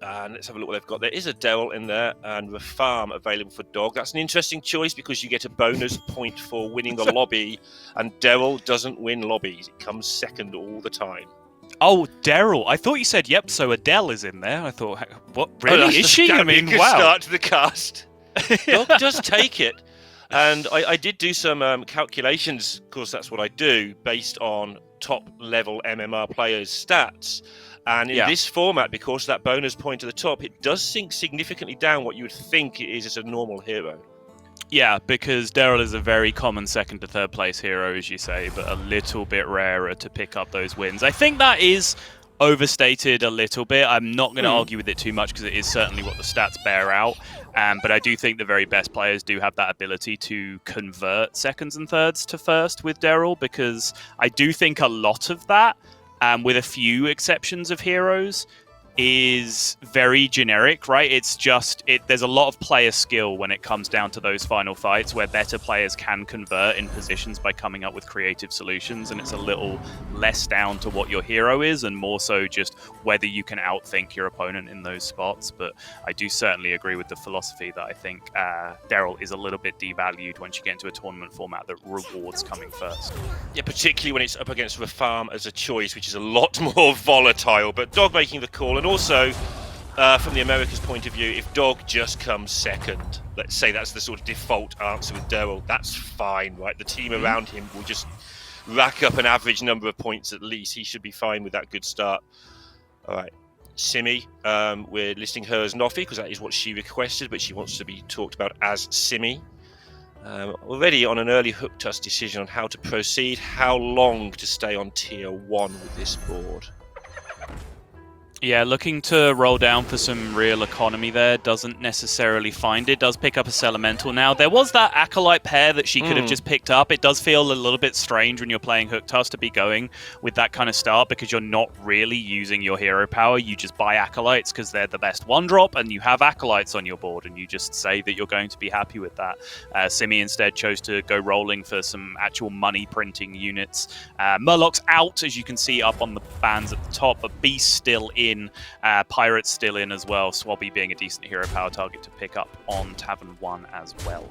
And let's have a look what they've got. There is a Daryl in there and the farm available for Dog. That's an interesting choice because you get a bonus point for winning the lobby, and Daryl doesn't win lobbies. It comes second all the time. Oh, Daryl. I thought you said, yep, so Adele is in there. I thought, what, really? Is she? I mean, wow. Start to the cast. Dog does take it. And I did do some calculations, of course that's what I do, based on top-level MMR players' stats. And in this format, because of that bonus point at the top, it does sink significantly down what you would think it is as a normal hero. Yeah, because Daryl is a very common second to third place hero, as you say, but a little bit rarer to pick up those wins. I think that is overstated a little bit. I'm not going to argue with it too much because it is certainly what the stats bear out. But I do think the very best players do have that ability to convert seconds and thirds to first with Daryl, because I do think a lot of that, with a few exceptions of heroes, is very generic, right? It's just, there's a lot of player skill when it comes down to those final fights where better players can convert in positions by coming up with creative solutions, and it's a little less down to what your hero is and more so just whether you can outthink your opponent in those spots. But I do certainly agree with the philosophy that I think Daryl is a little bit devalued once you get into a tournament format that rewards coming first. Yeah, particularly when it's up against the farm as a choice, which is a lot more volatile. But Dog making the call, and also, from the Americas' point of view, if Dog just comes second, let's say that's the sort of default answer with Daryl, that's fine, right? The team around him will just rack up an average number of points at least. He should be fine with that good start. All right. Simi, we're listing her as Noffy because that is what she requested, but she wants to be talked about as Simi. Already on an early hook toss decision on how to proceed, how long to stay on tier 1 with this board. Yeah, looking to roll down for some real economy there. Doesn't necessarily find it. Does pick up a Elemental now. There was that Acolyte pair that she could have just picked up. It does feel a little bit strange when you're playing Hook Toss to be going with that kind of start because you're not really using your hero power. You just buy Acolytes because they're the best one-drop and you have Acolytes on your board and you just say that you're going to be happy with that. Simi instead chose to go rolling for some actual money-printing units. Murloc's out, as you can see up on the bands at the top, but Beast still in. Pirate's still in as well, Swabby being a decent hero power target to pick up on Tavern 1 as well.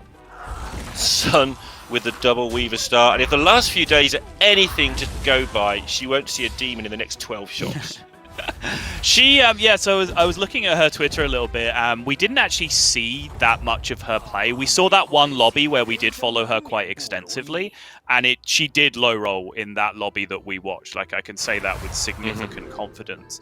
Sun with the double Weaver start, and if the last few days are anything to go by, she won't see a demon in the next 12 shots. She, so I was looking at her Twitter a little bit. We didn't actually see that much of her play. We saw that one lobby where we did follow her quite extensively, and she did low roll in that lobby that we watched. Like, I can say that with significant confidence.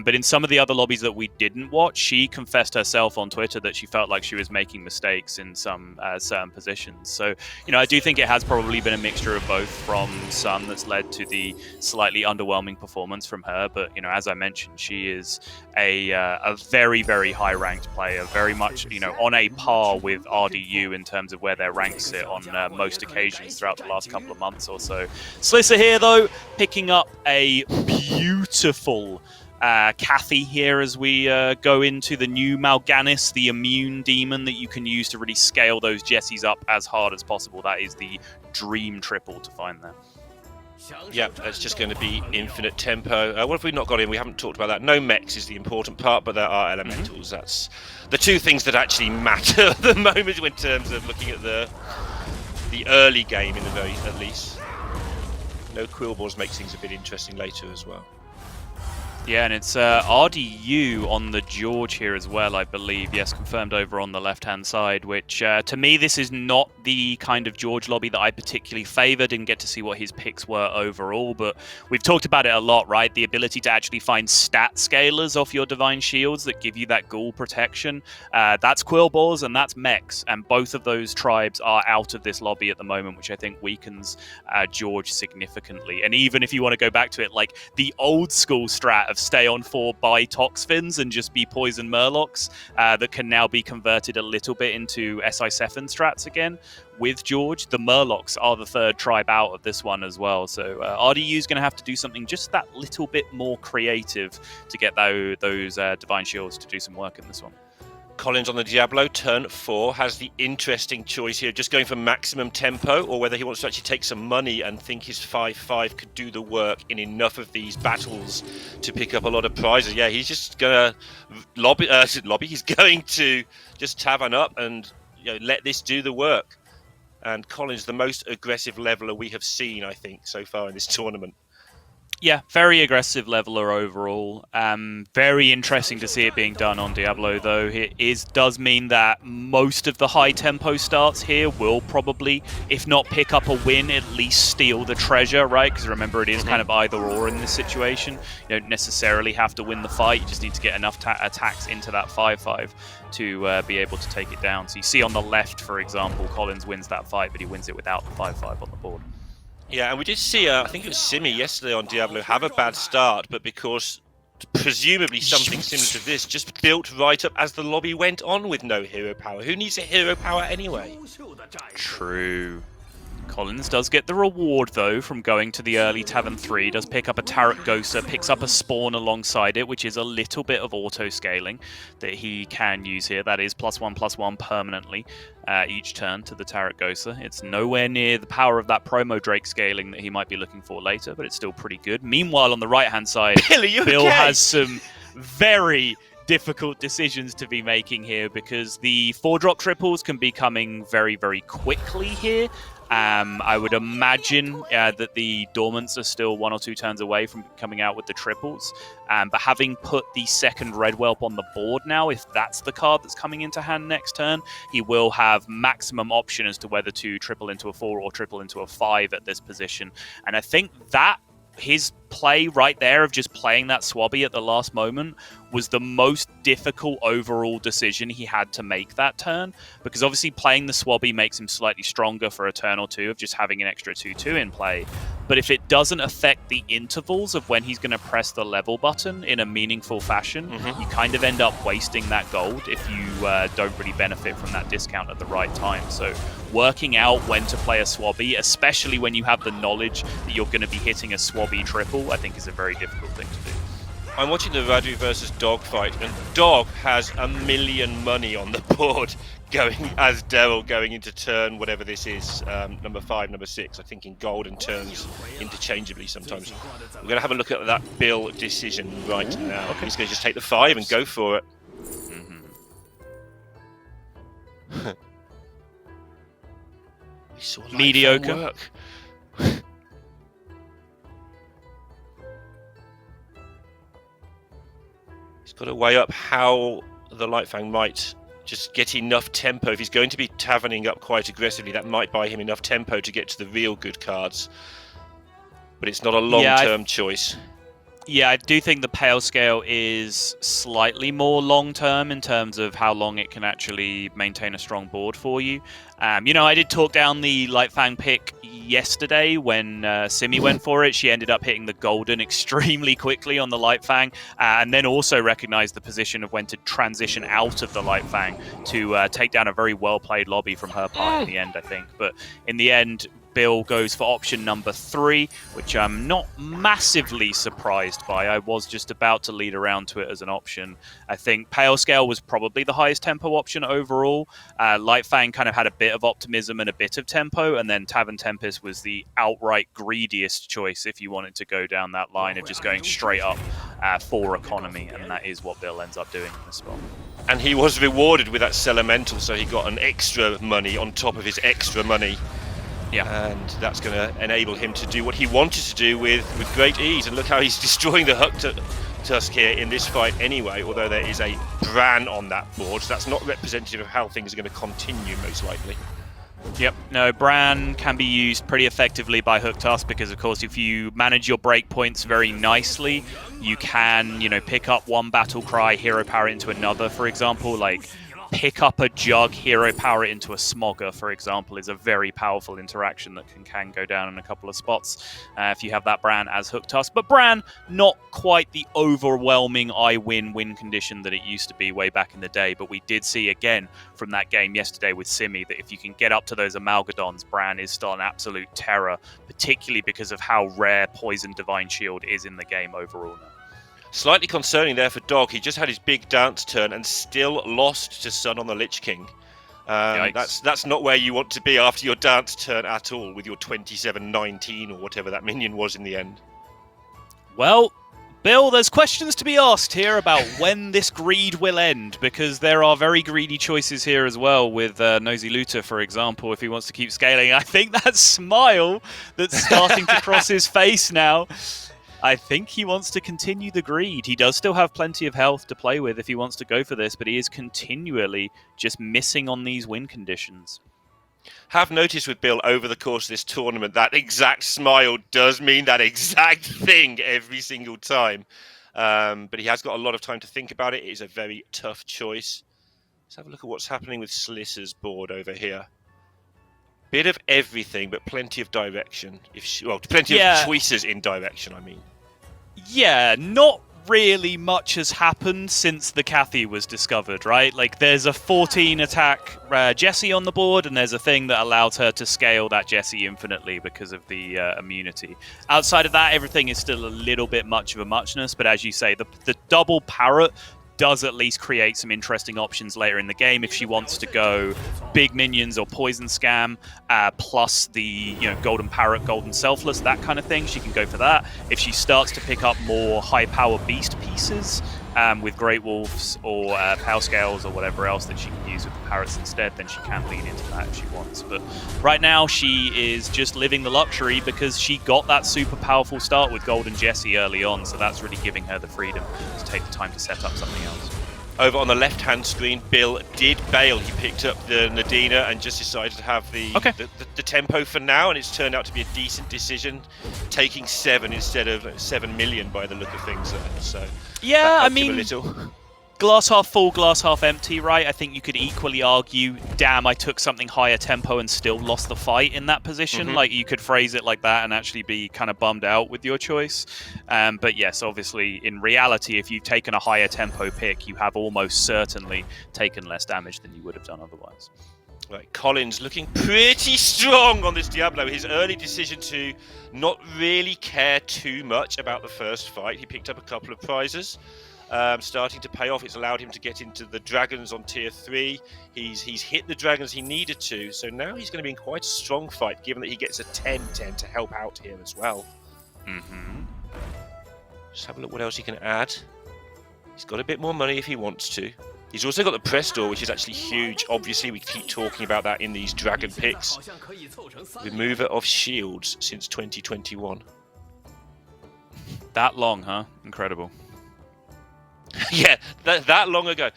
But in some of the other lobbies that we didn't watch, she confessed herself on Twitter that she felt like she was making mistakes in some certain positions. So, I do think it has probably been a mixture of both from Sun that's led to the slightly underwhelming performance from her. But, as I mentioned, she is a very, very high-ranked player, very much, on a par with RDU in terms of where their ranks sit on most occasions throughout the last couple of months or so. Slysssa here, though, picking up a beautiful Cathy here as we go into the new Mal'Ganis, the immune demon that you can use to really scale those Jessies up as hard as possible. That is the dream triple to find there. Yeah, it's just going to be infinite tempo. What have we not got in? We haven't talked about that. No mechs is the important part, but there are elementals. That's the two things that actually matter at the moment in terms of looking at the early game, in the very at least. No Quillballs makes things a bit interesting later as well. Yeah, and it's RDU on the George here as well, I believe. Yes, confirmed over on the left-hand side, which to me, this is not the kind of George lobby that I particularly favor. Didn't get to see what his picks were overall, but we've talked about it a lot, right? The ability to actually find stat scalers off your Divine Shields that give you that ghoul protection. That's Quillballs and that's mechs, and both of those tribes are out of this lobby at the moment, which I think weakens George significantly. And even if you want to go back to it, like the old school strat of stay on 4 by Toxfins and just be poison Murlocs that can now be converted a little bit into SI7 strats again with George. The Murlocs are the third tribe out of this one as well, so RDU is going to have to do something just that little bit more creative to get those Divine Shields to do some work in this one. Collins on the Diablo, turn 4, has the interesting choice here, just going for maximum tempo, or whether he wants to actually take some money and think his 5/5 could do the work in enough of these battles to pick up a lot of prizes. Yeah, he's just gonna lobby. He's going to just tavern up and let this do the work. And Collins, the most aggressive leveler we have seen, I think, so far in this tournament. Yeah, very aggressive leveler overall. Very interesting to see it being done on Diablo, though. It does mean that most of the high tempo starts here will probably, if not pick up a win, at least steal the treasure, right? Because remember, it is kind of either or in this situation. You don't necessarily have to win the fight. You just need to get enough attacks into that 5/5 to be able to take it down. So you see on the left, for example, Collins wins that fight, but he wins it without the 5/5 on the board. Yeah, and we did see, I think it was Simi yesterday on Diablo, have a bad start, but because presumably something similar to this just built right up as the lobby went on with no hero power. Who needs a hero power anyway? True. Collins does get the reward, though, from going to the early Tavern 3. Does pick up a Tarot Gosa, picks up a Spawn alongside it, which is a little bit of auto-scaling that he can use here. That is +1/+1 permanently each turn to the Tarot Gosa. It's nowhere near the power of that promo Drake scaling that he might be looking for later, but it's still pretty good. Meanwhile, on the right-hand side, Bill has some very difficult decisions to be making here, because the 4-drop triples can be coming very, very quickly here. I would imagine that the Dormants are still 1 or 2 turns away from coming out with the triples. But having put the second Red Whelp on the board now, if that's the card that's coming into hand next turn, he will have maximum option as to whether to triple into a 4 or triple into a 5 at this position. And I think that his play right there of just playing that Swabby at the last moment was the most difficult overall decision he had to make that turn, because obviously playing the Swabby makes him slightly stronger for a turn or two of just having an extra 2/2 in play. But if it doesn't affect the intervals of when he's going to press the level button in a meaningful fashion, you kind of end up wasting that gold if you don't really benefit from that discount at the right time. So working out when to play a Swabby, especially when you have the knowledge that you're going to be hitting a Swabby triple, I think is a very difficult thing to do. I'm watching the Radu versus Dog fight, and Dog has $1 million money on the board going as Daryl going into turn, whatever this is, number 5, number 6, I think in gold and turns interchangeably sometimes. We're going to have a look at that Bill decision right now. He's going to just take the 5 and go for it. We saw mediocre work. He's got to weigh up how the Lightfang might just get enough tempo. If he's going to be taverning up quite aggressively, that might buy him enough tempo to get to the real good cards. But it's not a long-term choice. Yeah, I do think the Pale Scale is slightly more long-term in terms of how long it can actually maintain a strong board for you. I did talk down the Lightfang pick yesterday when Simi went for it. She ended up hitting the Golden extremely quickly on the Lightfang, and then also recognized the position of when to transition out of the Lightfang to take down a very well-played lobby from her part in the end, I think. But in the end, Bill goes for option number 3, which I'm not massively surprised by. I was just about to lead around to it as an option. I think Pale Scale was probably the highest tempo option overall. Lightfang kind of had a bit of optimism and a bit of tempo, and then Tavern Tempest was the outright greediest choice if you wanted to go down that line of just going straight up for economy, and that is what Bill ends up doing in this spot. And he was rewarded with that Elemental, so he got an extra money on top of his extra money. Yeah, and that's going to enable him to do what he wanted to do with great ease. And look how he's destroying the Tusk here in this fight anyway, although there is a Bran on that board. So that's not representative of how things are going to continue, most likely. Yep, no, Bran can be used pretty effectively by Hook Tusk because, of course, if you manage your breakpoints very nicely, you can, pick up one Battle Cry, hero power into another, for example, like pick up a Jug, hero power it into a Smogger, for example, is a very powerful interaction that can go down in a couple of spots if you have that Bran as Hook Tusk. But Bran, not quite the overwhelming I win condition that it used to be way back in the day, but we did see again from that game yesterday with Simi that if you can get up to those Amalgadons, Bran is still an absolute terror, particularly because of how rare Poison Divine Shield is in the game overall now. Slightly concerning there for Dog. He just had his big dance turn and still lost to Sun on the Lich King. That's not where you want to be after your dance turn at all, with your 27-19 or whatever that minion was in the end. Well, Bill, there's questions to be asked here about when this greed will end, because there are very greedy choices here as well, with Nosy Looter, for example, if he wants to keep scaling. I think that smile that's starting to cross his face now, I think he wants to continue the greed. He does still have plenty of health to play with if he wants to go for this, but he is continually just missing on these win conditions. Have noticed with Bill over the course of this tournament that exact smile does mean that exact thing every single time. But he has got a lot of time to think about it. It is a very tough choice. Let's have a look at what's happening with Slyssa's board over here. Bit of everything, but plenty of direction. Plenty of choices in direction, I mean. Yeah, not really much has happened since the Cathy was discovered, right? Like, there's a 14 attack Jessie on the board, and there's a thing that allows her to scale that Jessie infinitely because of the immunity. Outside of that, everything is still a little bit much of a muchness, but as you say, the double parrot does at least create some interesting options later in the game if she wants to go big minions or poison scam, plus the golden parrot, golden selfless, that kind of thing. She can go for that. If she starts to pick up more high power beast pieces with great wolves or power scales or whatever else that she can use with the parrots instead, then she can lean into that if she wants. But right now she is just living the luxury because she got that super powerful start with Golden Jessie early on, so that's really giving her the freedom to take the time to set up something else. Over on the left-hand screen, Bill did bail. He picked up the Nadina and just decided to have the tempo for now, and it's turned out to be a decent decision, taking 7 instead of 7 million by the look of things. So yeah, I mean, a little. Glass half full, glass half empty, right? I think you could equally argue, damn, I took something higher tempo and still lost the fight in that position. Like, you could phrase it like that and actually be kind of bummed out with your choice. But yes, obviously, in reality, if you've taken a higher tempo pick, you have almost certainly taken less damage than you would have done otherwise. Right, Collins looking pretty strong on this Diablo. His early decision to not really care too much about the first fight. He picked up a couple of prizes. Starting to pay off. It's allowed him to get into the dragons on tier 3. He's hit the dragons he needed to, so now he's going to be in quite a strong fight, given that he gets a 10-10 to help out here as well. Just have a look what else he can add. He's got a bit more money if he wants to. He's also got the press door, which is actually huge. Obviously, we keep talking about that in these dragon picks. Remover of shields since 2021. That long, huh? Incredible. Yeah, that long ago.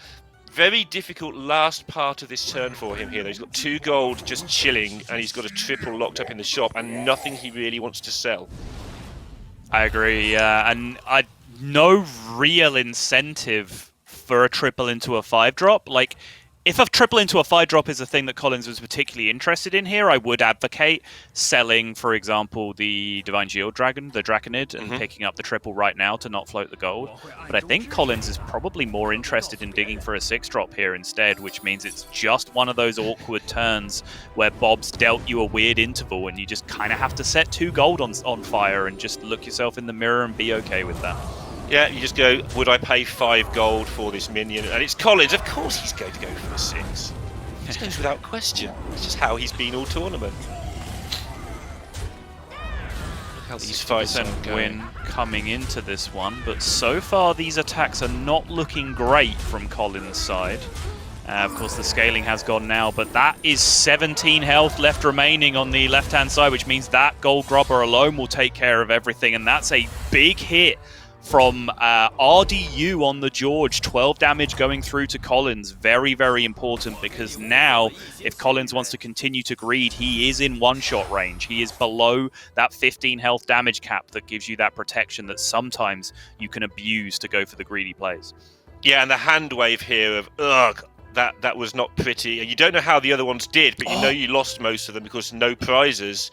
Very difficult last part of this turn for him here. He's got 2 gold just chilling, and he's got a triple locked up in the shop, and nothing he really wants to sell. I agree, and no real incentive for a triple into a 5-drop. Like, if a triple into a 5-drop is a thing that Collins was particularly interested in here, I would advocate selling, for example, the Divine Shield Dragon, the Draconid, and picking up the triple right now to not float the gold. But I think Collins is probably more interested in digging for a 6-drop here instead, which means it's just one of those awkward turns where Bob's dealt you a weird interval and you just kind of have to set 2 gold on fire and just look yourself in the mirror and be okay with that. Yeah, you just go, would I pay 5 gold for this minion? And it's Collins. Of course he's going to go for the 6. This goes without question. It's just how he's been all tournament. Look how these fights are going. Win coming into this one, but so far these attacks are not looking great from Collins' side. Of course, the scaling has gone now, but that is 17 health left remaining on the left-hand side, which means that gold grubber alone will take care of everything, and that's a big hit from RDU on the George. 12 damage going through to Collins. Very, very important, because now if Collins wants to continue to greed, he is in one-shot range. He is below that 15 health damage cap that gives you that protection that sometimes you can abuse to go for the greedy plays. Yeah, and the hand wave here of, ugh, that was not pretty. And you don't know how the other ones did, but you know you lost most of them because no prizes.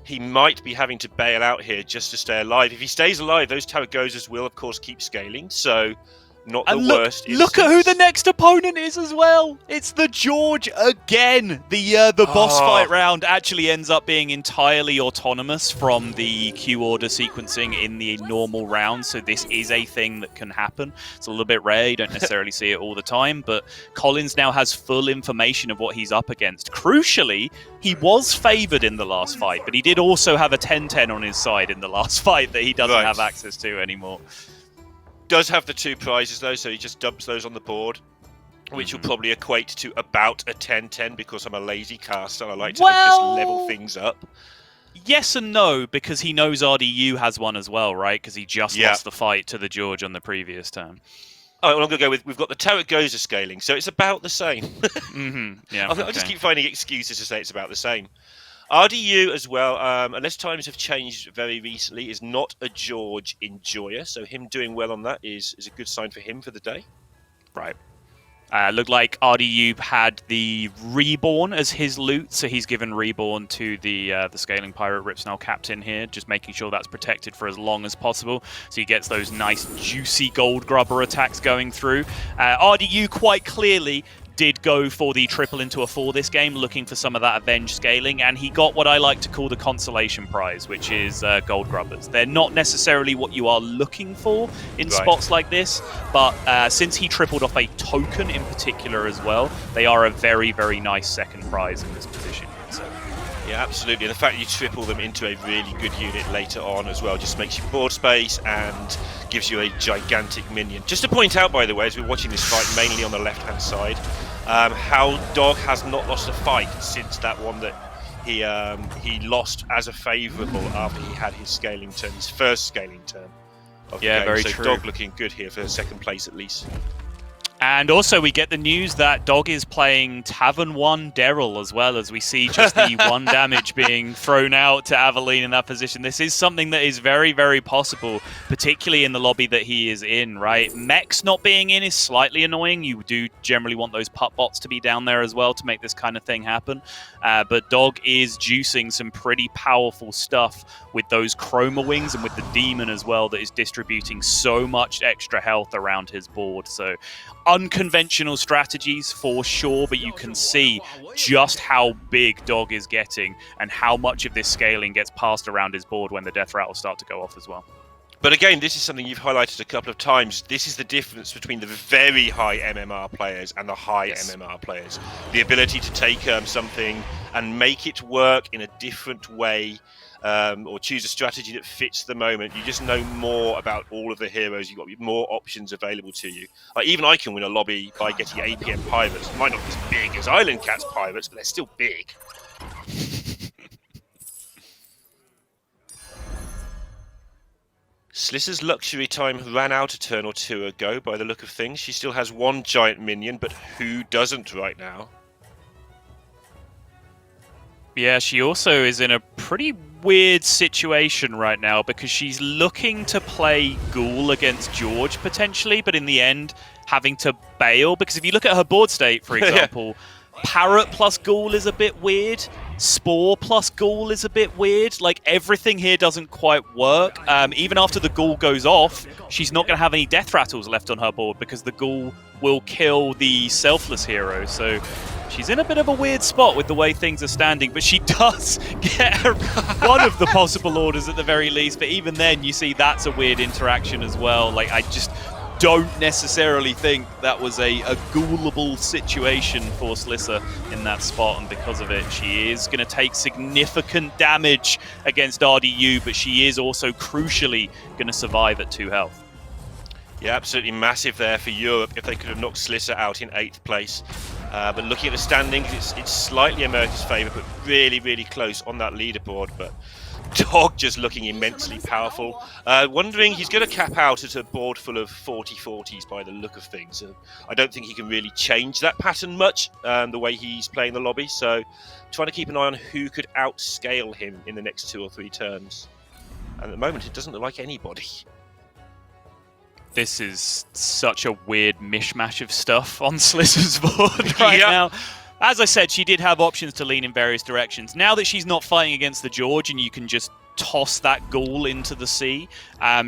He might be having to bail out here just to stay alive. If he stays alive, those Tarragozas will, of course, keep scaling. So Not the And worst. look at who the next opponent is as well. It's the George again. The boss fight round actually ends up being entirely autonomous from the queue order sequencing in the normal round. So this is a thing that can happen. It's a little bit rare. You don't necessarily see it all the time. But Collins now has full information of what he's up against. Crucially, he was favored in the last fight, but he did also have a 10-10 on his side in the last fight that he doesn't have access to anymore. Does have the 2 prizes though, so he just dumps those on the board, which will probably equate to about a 10-10 because I'm a lazy caster. I like to just level things up. Yes and no, because he knows RDU has one as well, right? Because he just lost the fight to the George on the previous turn. Oh, well, I'm going to go with, we've got the Tarot Gozer scaling, so it's about the same. Yeah, I'll just keep finding excuses to say it's about the same. RDU as well, unless times have changed very recently, is not a George enjoyer, so him doing well on that is a good sign for him for the day. Right. Looked like RDU had the Reborn as his loot, so he's given Reborn to the Scaling Pirate Ripsnell captain here, just making sure that's protected for as long as possible, so he gets those nice juicy gold grubber attacks going through. RDU quite clearly did go for the triple into a 4 this game, looking for some of that avenge scaling, and he got what I like to call the consolation prize, which is gold grubbers. They're not necessarily what you are looking for in spots like this, but since he tripled off a token in particular as well, they are a very, very nice second prize in this position. So. Yeah, absolutely. And the fact that you triple them into a really good unit later on as well just makes you board space and gives you a gigantic minion. Just to point out, by the way, as we're watching this fight mainly on the left-hand side, how Dog has not lost a fight since that one that he lost as a favourable after he had his scaling turn, his first scaling turn of the game. Very so true. Dog looking good here for second place at least. And also we get the news that Dog is playing Tavern 1 Daryl as well, as we see just the 1 damage being thrown out to Aveline in that position. This is something that is very, very possible, particularly in the lobby that he is in, right? Mechs not being in is slightly annoying. You do generally want those putt bots to be down there as well to make this kind of thing happen. But Dog is juicing some pretty powerful stuff with those Chroma Wings and with the Demon as well that is distributing so much extra health around his board. So unconventional strategies for sure, but you can see just how big Dog is getting and how much of this scaling gets passed around his board when the death rattles start to go off as well. But again, this is something you've highlighted a couple of times. This is the difference between the very high MMR players and the high MMR players. The ability to take something and make it work in a different way, or choose a strategy that fits the moment. You just know more about all of the heroes. You've got more options available to you. Like, even I can win a lobby by getting APM pirates. Might not be as big as Island Cat's pirates, but they're still big. Slyssa's luxury time ran out a turn or 2 ago by the look of things. She still has 1 giant minion, but who doesn't right now? Yeah, she also is in a pretty weird situation right now because she's looking to play Ghoul against George potentially, but in the end having to bail, because if you look at her board state, for example, Parrot plus Ghoul is a bit weird. Spore plus Ghoul is a bit weird. Like, everything here doesn't quite work. Even after the Ghoul goes off, she's not going to have any death rattles left on her board because the Ghoul will kill the selfless hero. So she's in a bit of a weird spot with the way things are standing, but she does get one of the possible orders at the very least. But even then, you see that's a weird interaction as well. Like, I just don't necessarily think that was a ghoulable situation for Slysssa in that spot, and because of it, she is going to take significant damage against RDU, but she is also crucially going to survive at 2 health. Yeah, absolutely massive there for Europe if they could have knocked Slysssa out in 8th place. But looking at the standings, it's slightly America's favour, but really, really close on that leaderboard. But Dog just looking immensely powerful. Wondering, he's going to cap out at a board full of 40-40s by the look of things. I don't think he can really change that pattern much, the way he's playing the lobby. So trying to keep an eye on who could outscale him in the next 2 or 3 turns. And at the moment, it doesn't look like anybody. This is such a weird mishmash of stuff on Slyssa's board right now. As I said, she did have options to lean in various directions. Now that she's not fighting against the George and you can just toss that ghoul into the sea.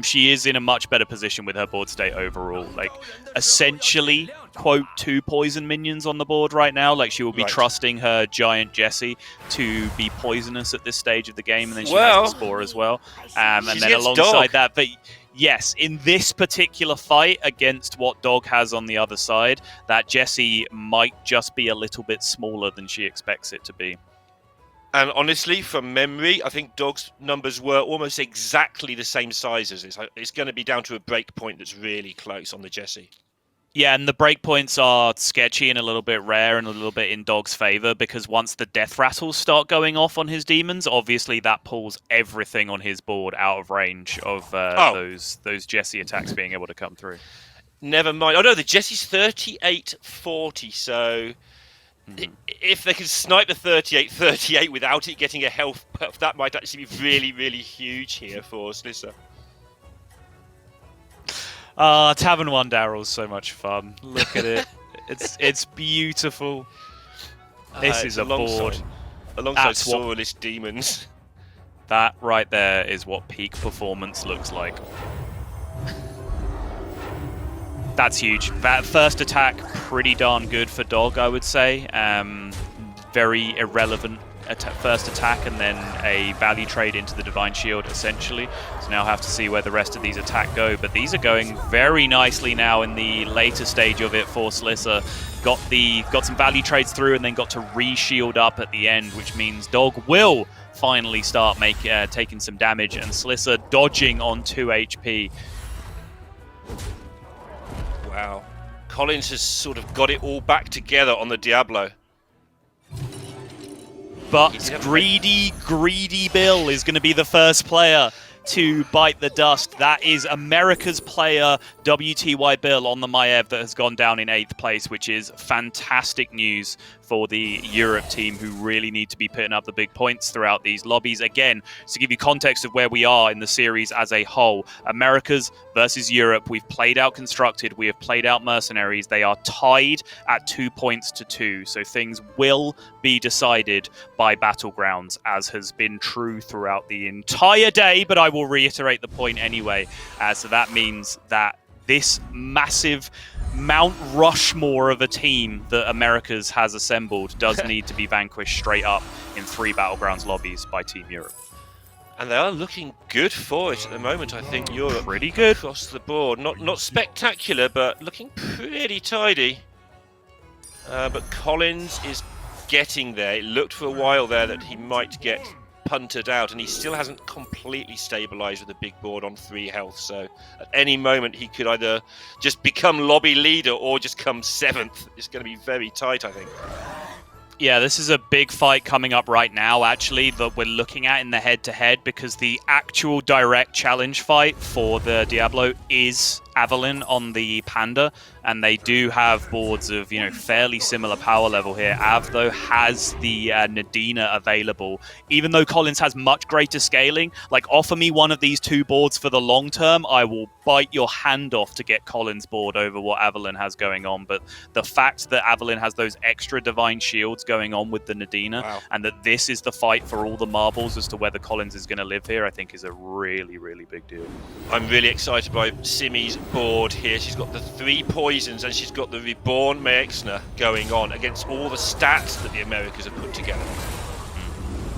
She is in a much better position with her board state overall. Like, essentially, quote, 2 poison minions on the board right now. Like, she will be trusting her giant Jessie to be poisonous at this stage of the game, and then she has the spore as well. And then alongside that, but yes, in this particular fight against what Dog has on the other side, that Jessie might just be a little bit smaller than she expects it to be. And honestly, from memory, I think Dog's numbers were almost exactly the same size as this. It's going to be down to a break point that's really close on the Jessie. Yeah, and the breakpoints are sketchy and a little bit rare and a little bit in Dog's favor, because once the death rattles start going off on his demons, obviously that pulls everything on his board out of range of those Jessie attacks being able to come through. Never mind. Oh no, the Jessie's 38-40, so if they can snipe the 38-38 without it getting a health buff, that might actually be really, really huge here for Slysssa. Tavern 1 Daryl's so much fun. Look at it. It's beautiful. This is a board. Alongside Sorrowless Demons. That right there is what peak performance looks like. That's huge. That first attack, pretty darn good for Dog, I would say. Very irrelevant first attack, and then a value trade into the Divine Shield, essentially. So now have to see where the rest of these attack go. But these are going very nicely now in the later stage of it for Slysssa. Got some value trades through and then got to re-shield up at the end, which means Dog will finally start taking some damage, and Slysssa dodging on 2 HP. Wow. Collins has sort of got it all back together on the Diablo. But greedy Bill is going to be the first player to bite the dust. That is America's player, WTY Bill, on the Maiev that has gone down in 8th place, which is fantastic news for the Europe team, who really need to be putting up the big points throughout these lobbies. Again, to give you context of where we are in the series as a whole, Americas versus Europe, we've played out Constructed, we have played out Mercenaries. They are tied at 2 points to 2, so things will be decided by Battlegrounds, as has been true throughout the entire day, but I will reiterate the point anyway. So that means that this massive Mount Rushmore of a team that Americas has assembled does need to be vanquished straight up in 3 Battlegrounds lobbies by Team Europe. And they are looking good for it at the moment, I think. Europe pretty good across the board. Not spectacular, but looking pretty tidy. But Collins is getting there. It looked for a while there that he might get punted out, and he still hasn't completely stabilized with a big board on 3 health, so at any moment he could either just become lobby leader or just come 7th. It's going to be very tight, I think. Yeah, this is a big fight coming up right now, actually, that we're looking at in the head-to-head, because the actual direct challenge fight for the Diablo is Avalyn on the Panda, and they do have boards of, fairly similar power level here. Av, though, has the Nadina available. Even though Collins has much greater scaling, like, offer me one of these 2 boards for the long term, I will bite your hand off to get Collins' board over what Avalyn has going on. But the fact that Avalyn has those extra Divine Shields going on with the Nadina, and that this is the fight for all the marbles as to whether Collins is going to live here, I think is a really, really big deal. I'm really excited by Simi's board here. She's got the 3 poisons and she's got the Reborn Maexna going on against all the stats that the Americas have put together.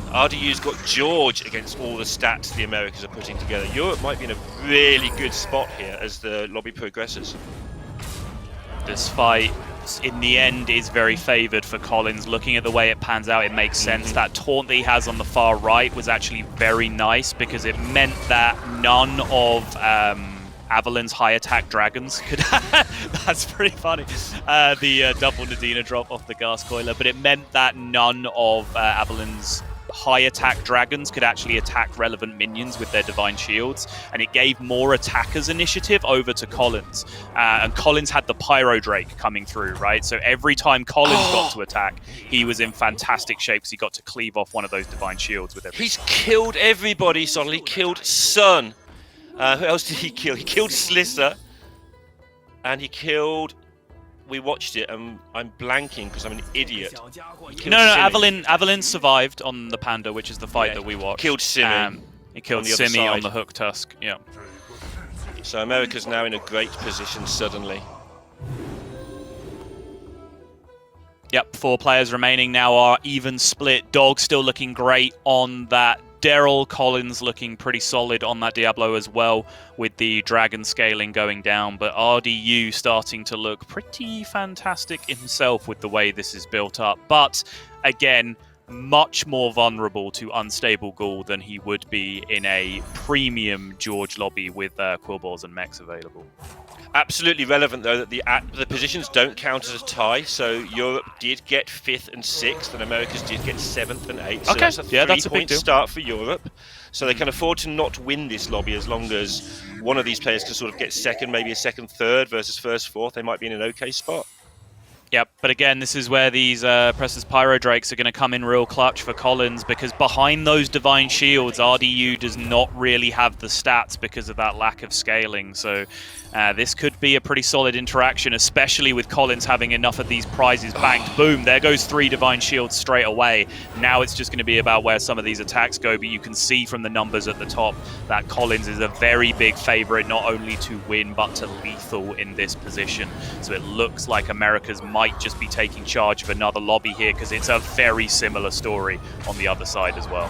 RDU's got George against all the stats the Americas are putting together. Europe might be in a really good spot here as the lobby progresses. This fight, in the end, is very favoured for Collins. Looking at the way it pans out, it makes sense. That taunt that he has on the far right was actually very nice, because it meant that none of Avalyn's high attack dragons could that's pretty funny, the double Nadina drop off the gas coiler, but it meant that none of Avalyn's high attack dragons could actually attack relevant minions with their Divine Shields, and it gave more attackers initiative over to Collins, and Collins had the Pyro Drake coming through, right? So every time Collins got to attack, he was in fantastic shape because he got to cleave off one of those Divine Shields with everything. He's killed everybody, Solid. He killed Sun. Who else did he kill? He killed Slysssa, and he killed... We watched it, and I'm blanking because I'm an idiot. No, Avalyn survived on the Panda, which is the fight that we watched. Killed Simi. He killed the other Simi on side. the Hook Tusk, yeah. So America's now in a great position suddenly. Yep, 4 players remaining now are even split. Dog still looking great on that. Daryl Collins looking pretty solid on that Diablo as well, with the dragon scaling going down. But RDU starting to look pretty fantastic himself with the way this is built up. But again, much more vulnerable to unstable ghoul than he would be in a premium George lobby with Quillballs and mechs available. Absolutely relevant, though, that the positions don't count as a tie. So Europe did get 5th and 6th, and Americas did get 7th and 8th. So Okay, that's a yeah, that's a big three-point deal. start for Europe. So they can afford to not win this lobby as long as one of these players can sort of get second, maybe a second, third versus first, fourth. They might be in an okay spot. Yep, but again, this is where these Precious Pyro Drakes are going to come in real clutch for Collins, because behind those Divine Shields, RDU does not really have the stats because of that lack of scaling. So this could be a pretty solid interaction, especially with Collins having enough of these prizes banked. Boom, there goes 3 Divine Shields straight away. Now it's just going to be about where some of these attacks go, but you can see from the numbers at the top that Collins is a very big favorite, not only to win, but to lethal in this position. So it looks like America's might just be taking charge of another lobby here, because it's a very similar story on the other side as well.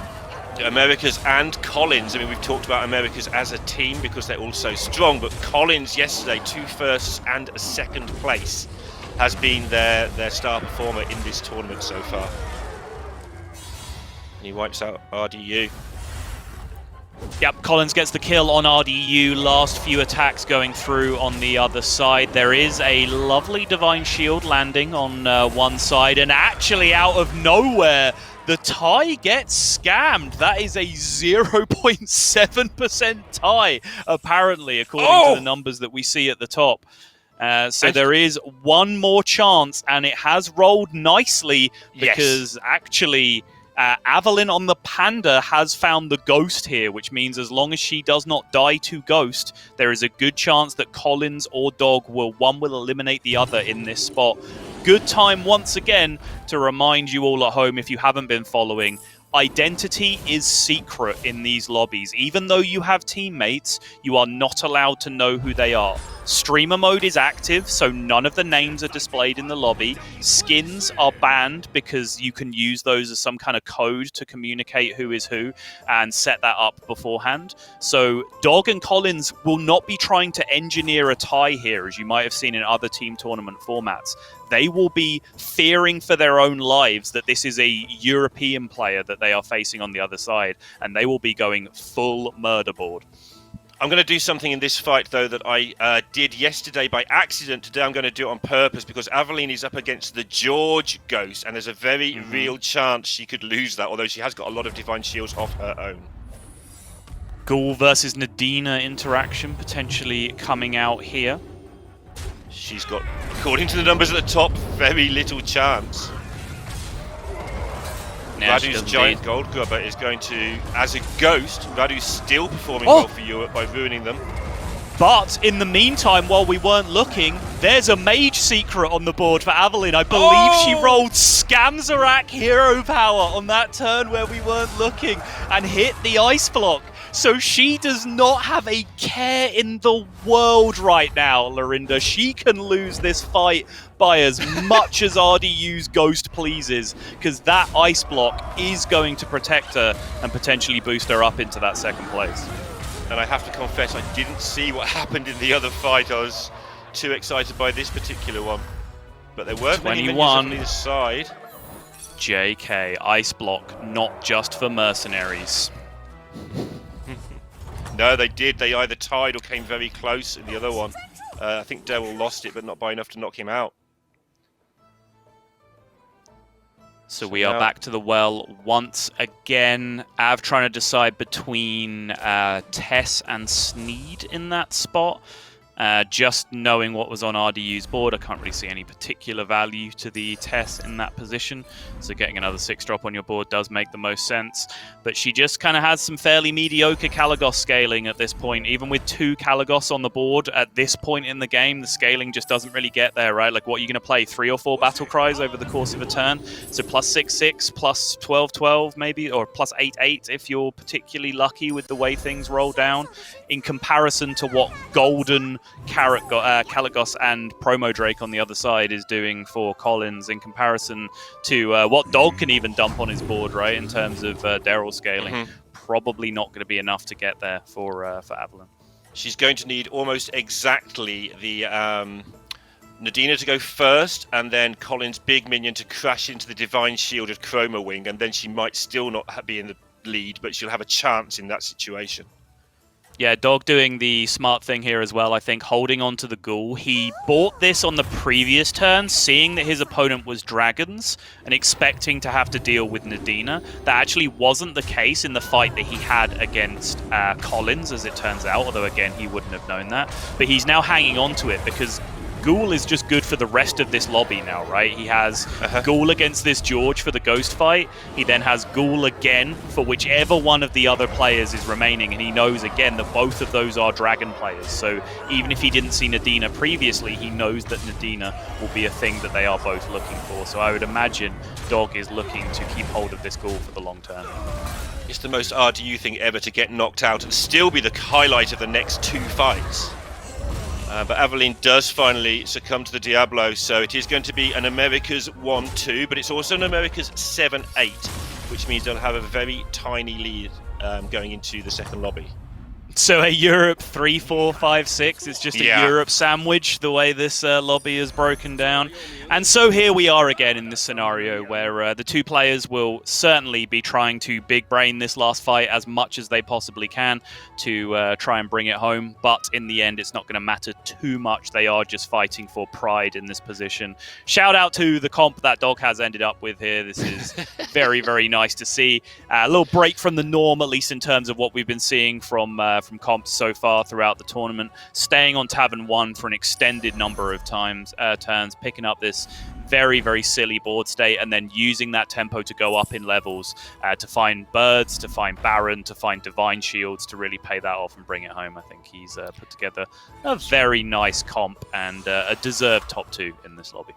Americas and Collins, I mean, we've talked about Americas as a team because they're all so strong, but Collins yesterday, 2 firsts and a 2nd place, has been their star performer in this tournament so far. And he wipes out RDU. Yep, Collins gets the kill on RDU. Last few attacks going through on the other side. There is a lovely Divine Shield landing on one side, and actually out of nowhere, the tie gets scammed. That is a 0.7% tie, apparently, according to the numbers that we see at the top. So there is one more chance, and it has rolled nicely because actually Avalyn on the Panda has found the Ghost here, which means as long as she does not die to Ghost, there is a good chance that Collins or Dog will eliminate the other in this spot. Good time once again to remind you all at home, if you haven't been following, identity is secret in these lobbies. Even though you have teammates, you are not allowed to know who they are. Streamer mode is active, so none of the names are displayed in the lobby. Skins are banned because you can use those as some kind of code to communicate who is who and set that up beforehand. So Dog and Collins will not be trying to engineer a tie here, as you might have seen in other team tournament formats. They will be fearing for their own lives that this is a European player that they are facing on the other side, and they will be going full murder board. I'm going to do something in this fight, though, that I did yesterday by accident. Today I'm going to do it on purpose, because Avalyn is up against the George Ghost, and there's a very real chance she could lose that, although she has got a lot of Divine Shields of her own. Ghoul versus Nadina interaction potentially coming out here. She's got, according to the numbers at the top, very little chance. Radu's giant gold grubber is going to, as a ghost, Radu's still performing well for Europe by ruining them. But in the meantime, while we weren't looking, there's a mage secret on the board for Avalyn. I believe she rolled Scamzarak hero power on that turn where we weren't looking and hit the ice block. So she does not have a care in the world right now, Lorinda. She can lose this fight by as much as RDU's Ghost pleases, because that ice block is going to protect her and potentially boost her up into that 2nd place. And I have to confess, I didn't see what happened in the other fight. I was too excited by this particular one. But there weren't many minions on either side. JK, ice block, not just for mercenaries. No, they did. They either tied or came very close in the other one. I think Daryl lost it, but not by enough to knock him out. So we are back to the well once again. Av trying to decide between Tess and Sneed in that spot. Just knowing what was on RDU's board, I can't really see any particular value to the Tess in that position. So getting another 6-drop on your board does make the most sense. But she just kind of has some fairly mediocre Kalagos scaling at this point. Even with 2 Kalagos on the board at this point in the game, the scaling just doesn't really get there, right? Like, what are you going to play? 3 or 4 battle cries over the course of a turn? So plus 6/6, plus 12/12 maybe, or plus 8/8 if you're particularly lucky with the way things roll down. In comparison to what Golden Kalagos and Promo Drake on the other side is doing for Collins, in comparison to what Dog can even dump on his board, right, in terms of Daryl scaling. Probably not going to be enough to get there for Avalon. She's going to need almost exactly the Nadina to go first, and then Collins' big minion to crash into the Divine Shielded Chroma Wing, and then she might still not be in the lead, but she'll have a chance in that situation. Yeah, Dog doing the smart thing here as well, I think, holding on to the Ghoul. He bought this on the previous turn, seeing that his opponent was Dragons, and expecting to have to deal with Nadina. That actually wasn't the case in the fight that he had against Collins, as it turns out, although, again, he wouldn't have known that. But he's now hanging on to it, because Ghoul is just good for the rest of this lobby now, right? He has Ghoul against this George for the Ghost fight. He then has Ghoul again for whichever one of the other players is remaining, and he knows, again, that both of those are Dragon players. So even if he didn't see Nadina previously, he knows that Nadina will be a thing that they are both looking for. So I would imagine Dog is looking to keep hold of this Ghoul for the long term. It's the most RDU thing ever to get knocked out and still be the highlight of the next 2 fights. But Aveline does finally succumb to the Diablo, so it is going to be an America's 1-2, but it's also an America's 7-8, which means they'll have a very tiny lead going into the second lobby. So a Europe 3-4-5-6 is just a Europe sandwich, the way this lobby is broken down. And so here we are again in this scenario where the 2 players will certainly be trying to big brain this last fight as much as they possibly can to try and bring it home. But in the end, it's not going to matter too much. They are just fighting for pride in this position. Shout out to the comp that Dog has ended up with here. This is very, very nice to see. A little break from the norm, at least in terms of what we've been seeing from comps so far throughout the tournament, staying on Tavern 1 for an extended number of turns, picking up this very, very silly board state, and then using that tempo to go up in levels to find birds, to find Baron, to find Divine Shields, to really pay that off and bring it home. I think he's put together a very nice comp and a deserved top 2 in this lobby.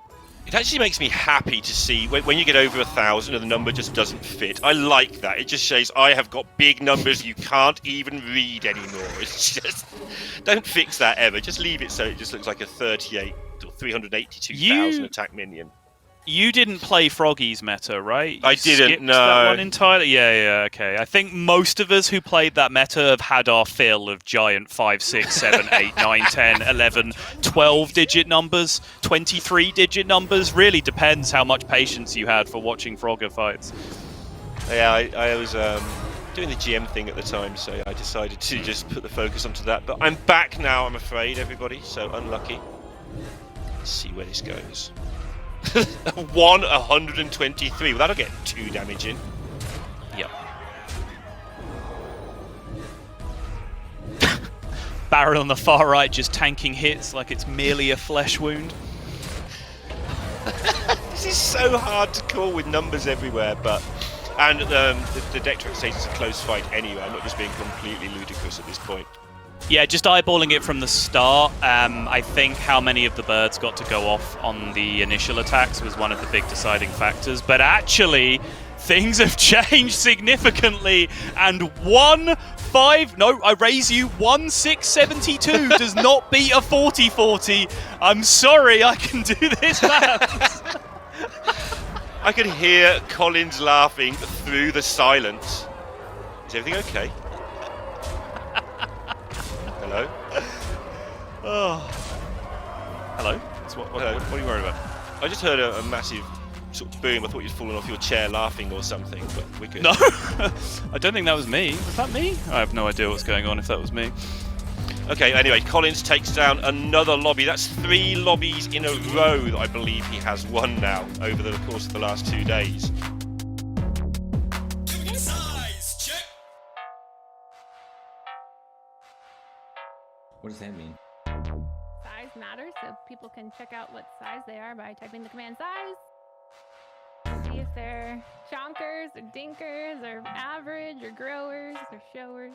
It actually makes me happy to see when you get over 1,000 and the number just doesn't fit. I like that. It just shows I have got big numbers you can't even read anymore. It's just, don't fix that ever. Just leave it so it just looks like a 38 or 382,000 attack minion. You didn't play Froggy's meta, right? I didn't, no. That one entirely? Yeah, okay. I think most of us who played that meta have had our fill of giant 5, 6, 7, 8, 9, 10, 11, 12-digit numbers, 23-digit numbers. Really depends how much patience you had for watching Frogger fights. Yeah, I was doing the GM thing at the time, so I decided to just put the focus onto that. But I'm back now, I'm afraid, everybody, so unlucky. Let's see where this goes. 123. Well, that'll get 2 damage in. Yep. Baron on the far right just tanking hits like it's merely a flesh wound. This is so hard to call with numbers everywhere, but... And the deck track says it's a close fight anyway. I'm not just being completely ludicrous at this point. Yeah, just eyeballing it from the start, I think how many of the birds got to go off on the initial attacks was one of the big deciding factors. But actually, things have changed significantly, and 1-6-72 does not beat a 40-40. I'm sorry, I can do this maths. I could hear Collins laughing through the silence. Is everything okay? Hello? Oh. Hello? What are you worried about? I just heard a massive sort of boom. I thought you'd fallen off your chair laughing or something, but we're good. No! I don't think that was me. Was that me? I have no idea what's going on if that was me. Okay, anyway, Collins takes down another lobby. That's 3 lobbies in a row that I believe he has won now over the course of the last 2 days. What does that mean? Size matters, so people can check out what size they are by typing the command size. See if they're chonkers or dinkers or average or growers or showers.